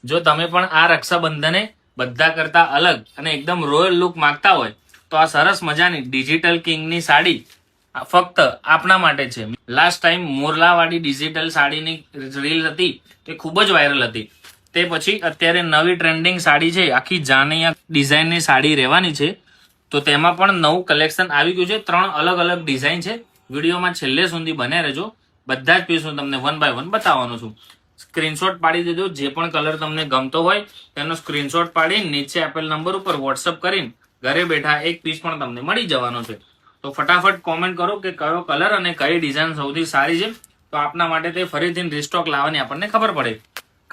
જો તમે પણ આ રક્ષાબંધને બધા કરતા અલગ અને એકદમ રોયલ લુક માંગતા હોય તો આ સરસ મજાની ડિજિટલ કિંગની સાડી ફક્ત આપના માટે છે. લાસ્ટ ટાઈમ મોરલાવાળી ડિજિટલ સાડીની રીલ હતી તે ખૂબ જ વાયરલ હતી. તે પછી અત્યારે નવી ટ્રેન્ડિંગ સાડી છે, આખી જાનૈયા ડિઝાઇનની સાડી રહેવાની છે. તો તેમાં પણ નવું કલેક્શન આવી ગયું છે. 3 અલગ અલગ ડિઝાઇન છે. વિડીયોમાં છેલ્લે સુધી બને રહેજો. બધા જ પીસ હું તમને 1 બાય 1 બતાવવાનો છું. સ્ક્રીનશોટ પાડી દેજો. જે પણ કલર તમને ગમતો હોય તેનો સ્ક્રીનશોટ પાડી નીચે આપેલ નંબર ઉપર વોટ્સઅપ કરીને ઘરે બેઠા એક પીસ પણ તમને મળી જવાનો છે. તો ફટાફટ કોમેન્ટ કરો કે કયો કલર અને કઈ ડિઝાઇન સૌથી સારી છે. તો આપના માટે તે ફરીથી રિસ્ટોક લાવવાની આપણને ખબર પડે.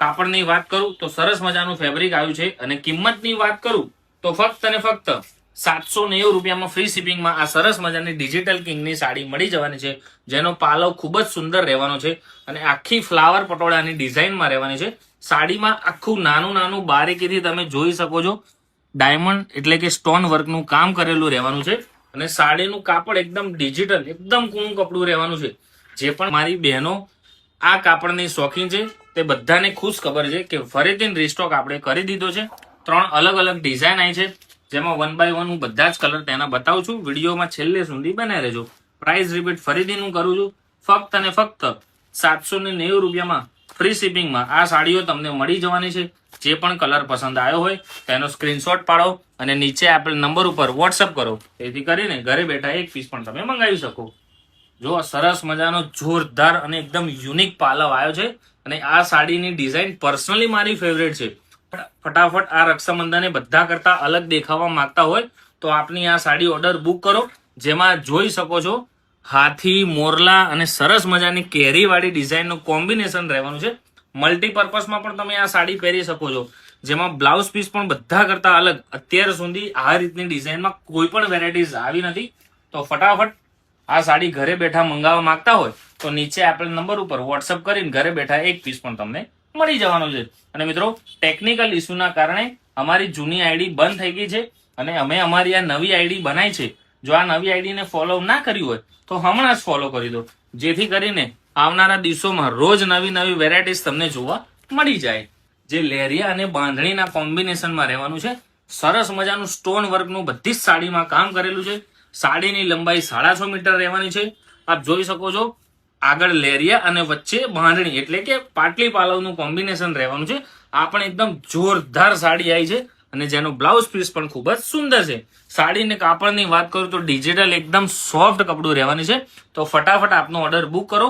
કાપડની વાત કરું તો સરસ મજાનું ફેબ્રિક આવ્યું છે અને કિંમતની વાત કરું તો ફક્ત અને ફક્ત 790 રૂપિયામાં ફ્રી શિપિંગમાં આ સરસ મજાની ડિજિટલ કિંગની સાડી મળી જવાની છે, જેનો પાલવ ખૂબ જ સુંદર રહેવાનો છે અને આખી ફ્લાવર પટોળાની ડિઝાઇનમાં રહેવાની છે. સાડીમાં આખું નાનું નાનું બારીકીથી તમે જોઈ શકો છો ડાયમંડ એટલે કે સ્ટોન વર્કનું કામ કરેલું રહેવાનું છે અને સાડીનું કાપડ એકદમ ડિજિટલ એકદમ કૂણું કપડું રહેવાનું છે. જે પણ મારી બહેનો આ કાપડની શોખીન છે તે બધાને ખુશ ખબર છે કે ફરીથી રિસ્ટોક આપણે કરી દીધો છે. 3 અલગ અલગ ડિઝાઇન આવી છે, જેમાં 1 બાય 1 હું બધા જ કલર તેના બતાવું છું. વિડીયોમાં છેલ્લે સુધી બને રહેજો. પ્રાઇસ રિપીટ ફરીથી હું કરું છું, ફક્ત અને ફક્ત 790 રૂપિયામાં ફ્રી શિપિંગમાં આ સાડીઓ તમને મળી જવાની છે. જે પણ કલર પસંદ આવ્યો હોય તેનો સ્ક્રીનશોટ પાડો અને નીચે આપેલ નંબર ઉપર વોટ્સઅપ કરો. તેથી કરીને ઘરે બેઠા એક પીસ પણ તમે મંગાવી શકો. જો સરસ મજાનો જોરદાર અને એકદમ યુનિક પાલવ આવ્યો છે અને આ સાડીની ડિઝાઇન પર્સનલી મારી ફેવરેટ છે. ફટાફટ આ રક્ષાબંધને બધા કરતા અલગ દેખાવા માંગતા હોય તો આપની આ સાડી ઓર્ડર બુક કરો. જેમાં જોઈ શકો છો હાથી, મોરલા અને સરસ મજાની કેરીવાળી ડિઝાઇનનું કોમ્બિનેશન રહેવાનું છે. મલ્ટીપર્પઝમાં પણ તમે આ સાડી પહેરી શકો છો. જેમાં બ્લાઉઝ પીસ પણ બધા કરતા અલગ. અત્યાર સુધી આ રીતની ડિઝાઇનમાં કોઈ પણ વેરાયટીઝ આવી નથી. તો ફટાફટ આ સાડી ઘરે બેઠા મંગાવવા માંગતા હોય તો નીચે આપેલ નંબર ઉપર વોટ્સઅપ કરીને ઘરે બેઠા એક પીસ પણ તમને મળી જવાનો છે. અને મિત્રો, ટેકનિકલ ઇસ્યુના કારણે અમારી જૂની આઈડી બંધ થઈ ગઈ છે અને અમે અમારી આ નવી આઈડી બનાવી છે. જો આ નવી આઈડીને ફોલો ના કર્યું હોય તો હમણાં જ ફોલો કરી દો, જેથી કરીને આવનારા દિવસોમાં રોજ નવી નવી વેરાયટીઝ તમને જોવા મળી જાય. જે લેરિયા અને બાંધણીના કોમ્બિનેશનમાં રહેવાનું છે. સરસ મજાનું સ્ટોન વર્કનું બધી જ સાડીમાં કામ કરેલું છે. સાડીની લંબાઈ 6.5 મીટર રહેવાની છે. આપ જોઈ શકો છો આગળ લેરિયા અને વચ્ચે બાંધણી એટલે કે પાટલી પાલવનું કોમ્બિનેશન રહેવાનું છે. આ પણ એકદમ જોરદાર સાડી આવી છે અને જેનું બ્લાઉઝ પીસ પણ ખૂબ જ સુંદર છે. સાડીને કાપડની વાત કરું તો ડિજિટલ એકદમ સોફ્ટ કપડું રહેવાની છે. તો ફટાફટ આપનો ઓર્ડર બુક કરો.